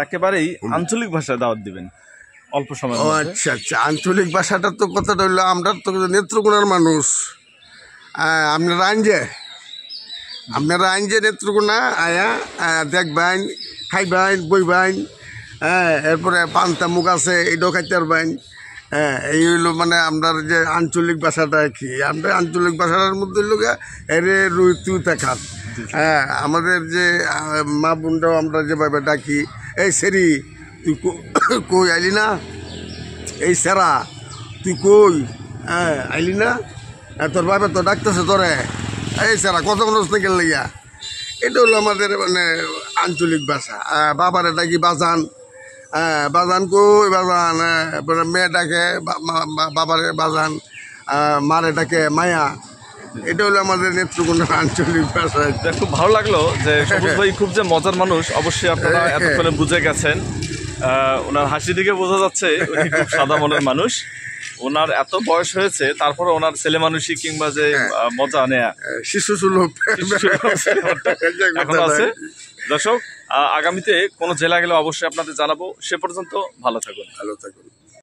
একেবারেই আঞ্চলিক ভাষায় দাওয়াত দিবেন অল্প সময়। ও আচ্ছা আচ্ছা, আঞ্চলিক ভাষাটা তো কথাটা হইলো আমরা তো নেত্রকোনার মানুষ। আপনারা আইনজে নেত্রকোনা আয়া দেখবেন, খাইবেন, বইবেন। এরপরে পান্তা মুখ আছে, এটাও খাইতে পারবেন। এই হইলো মানে আপনার যে আঞ্চলিক ভাষাটা কি, আমরা আঞ্চলিক ভাষাটার মধ্যে হইল এরে রুই তুই দেখান। আমাদের যে মা বোনটাও আমরা যেভাবে ডাকি, এই সেরি তুই কই আইলি না, এই সেরা তুই কই আইলি না, তোর বাবা তো ডাকতেছে তোরে, এই সেরা কত মানুষ থেকে লেগা। এটা হলো আমাদের মানে আঞ্চলিক ভাষা। বাবারে ডাকি বাজান, বাজান কই বাজান, মেয়ে ডাকে বাবারে বাজান, মারে ডাকে মায়া। এটা হলো আমাদের নেত্রকোনার আঞ্চলিক ভাষা। খুব ভালো লাগলো যে সবুজ ভাই খুব যে মজার মানুষ, অবশ্যই আপনারা এতক্ষণে বুঝে গেছেন। ওনার হাসি দিকে বোঝা যাচ্ছে উনি খুব সাদা মনের মানুষ। ওনার এত বয়স হয়েছে, তারপরে ওনার ছেলে মানুষই কিংবা যে মজা নেয়া শিশু সুলভ এখন আছে। দর্শক, আগামীতে কোনো জেলা গেলে অবশ্যই আপনাদের জানাবো। সে পর্যন্ত ভালো থাকুন।